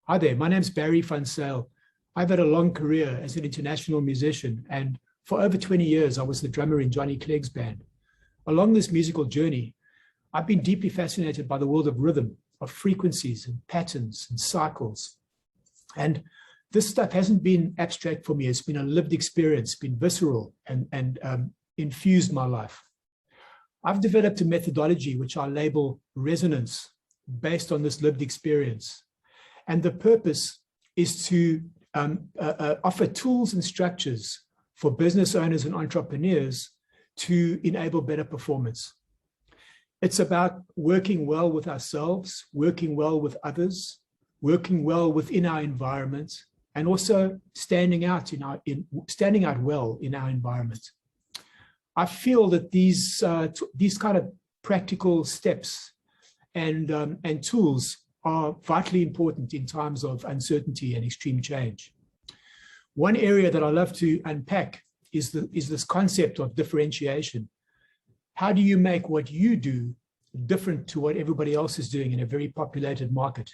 Hi there, my name's Barry Van Zyl. I've had a long career as an international musician, and for over 20 years, I was the drummer in Johnny Clegg's band. Along this musical journey, I've been deeply fascinated by the world of rhythm, of frequencies and patterns and cycles. And this stuff hasn't been abstract for me. It's been a lived experience, been visceral and infused my life. I've developed a methodology which I label resonance based on this lived experience. And the purpose is to offer tools and structures for business owners and entrepreneurs to enable better performance. It's about working well with ourselves, working well with others, working well within our environment, and also standing out well in our environment. I feel that these kind of practical steps and tools are vitally important in times of uncertainty and extreme change. One area that I love to unpack is this concept of differentiation. How do you make what you do different to what everybody else is doing in a very populated market?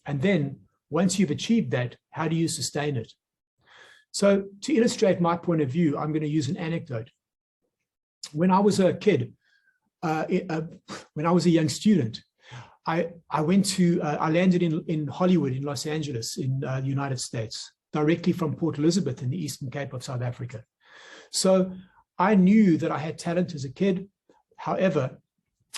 And then once you've achieved that, how do you sustain it? So to illustrate my point of view, I'm going to use an anecdote. When I was a kid, when I was a young student, I landed in Hollywood, in Los Angeles, in the United States, directly from Port Elizabeth in the Eastern Cape of South Africa. So I knew that I had talent as a kid. However,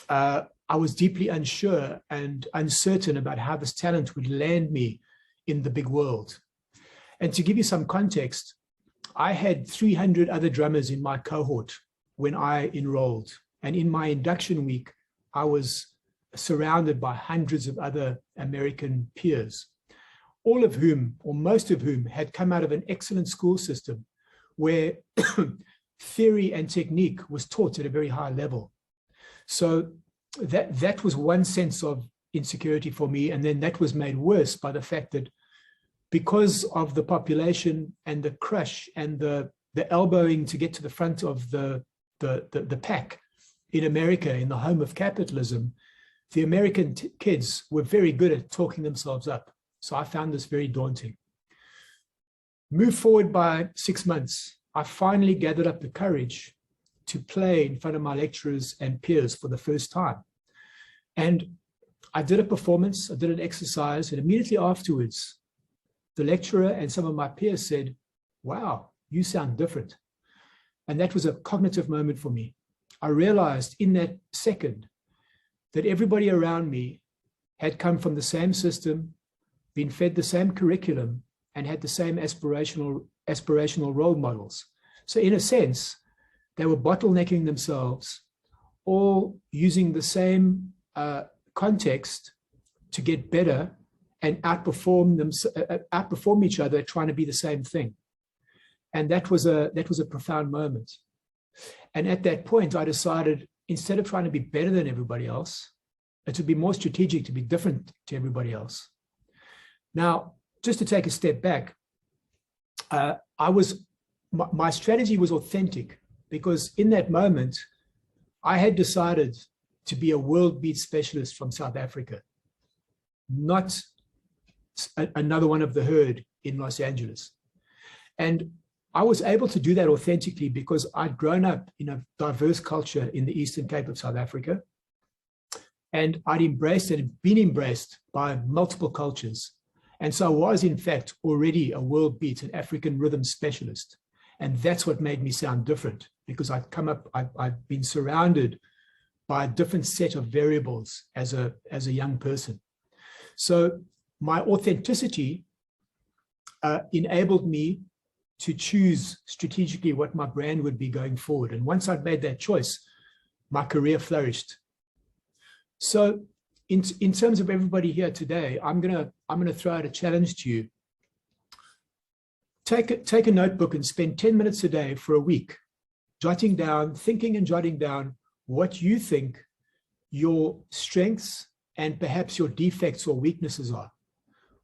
I was deeply unsure and uncertain about how this talent would land me in the big world. And to give you some context, I had 300 other drummers in my cohort when I enrolled. And in my induction week, I was surrounded by hundreds of other American peers, all of whom, or most of whom, had come out of an excellent school system where theory and technique was taught at a very high level. So that was one sense of insecurity for me. And then that was made worse by the fact that because of the population and the crush and the elbowing to get to the front of the pack in America, in the home of capitalism, the American kids were very good at talking themselves up. So I found this very daunting. Move forward by 6 months, I finally gathered up the courage to play in front of my lecturers and peers for the first time. And I did a performance, I did an exercise, and immediately afterwards, the lecturer and some of my peers said, "Wow, you sound different." And that was a cognitive moment for me. I realized in that second that everybody around me had come from the same system, been fed the same curriculum, and had the same aspirational role models. So in a sense, they were bottlenecking themselves, all using the same context to get better and outperform each other, trying to be the same thing. And that was a profound moment. And at that point, I decided, instead of trying to be better than everybody else, it would be more strategic to be different to everybody else. Now, just to take a step back, my strategy was authentic, because in that moment, I had decided to be a world beat specialist from South Africa, not another one of the herd in Los Angeles. And I was able to do that authentically because I'd grown up in a diverse culture in the Eastern Cape of South Africa. And I'd embraced and been embraced by multiple cultures. And so I was, in fact, already a world beat, an African rhythm specialist. And that's what made me sound different, because I've been surrounded by a different set of variables as a young person. So my authenticity enabled me to choose strategically what my brand would be going forward. And once I'd made that choice, my career flourished. So in terms of everybody here today, I'm gonna throw out a challenge to you. Take a notebook and spend 10 minutes a day for a week, thinking and jotting down what you think your strengths and perhaps your defects or weaknesses are.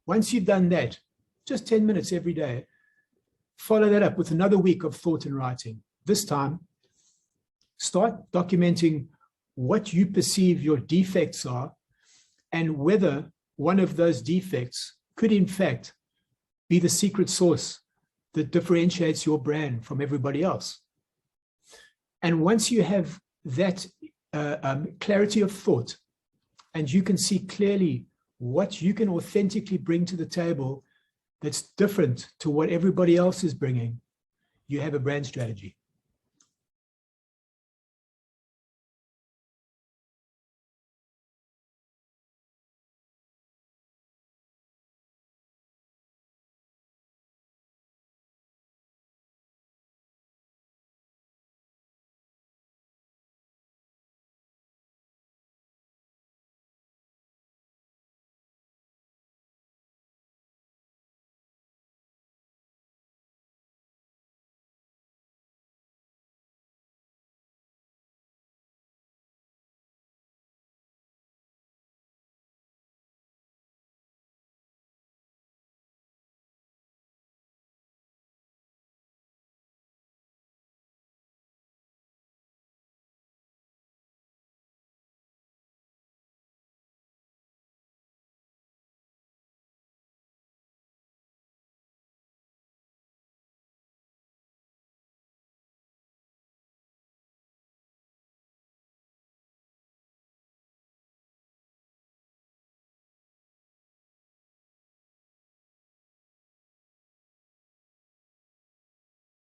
Once you've done that, just 10 minutes every day, follow that up with another week of thought and writing. This time, start documenting what you perceive your defects are and whether one of those defects could in fact be the secret sauce that differentiates your brand from everybody else. And once you have that clarity of thought, and you can see clearly what you can authentically bring to the table that's different to what everybody else is bringing, you have a brand strategy.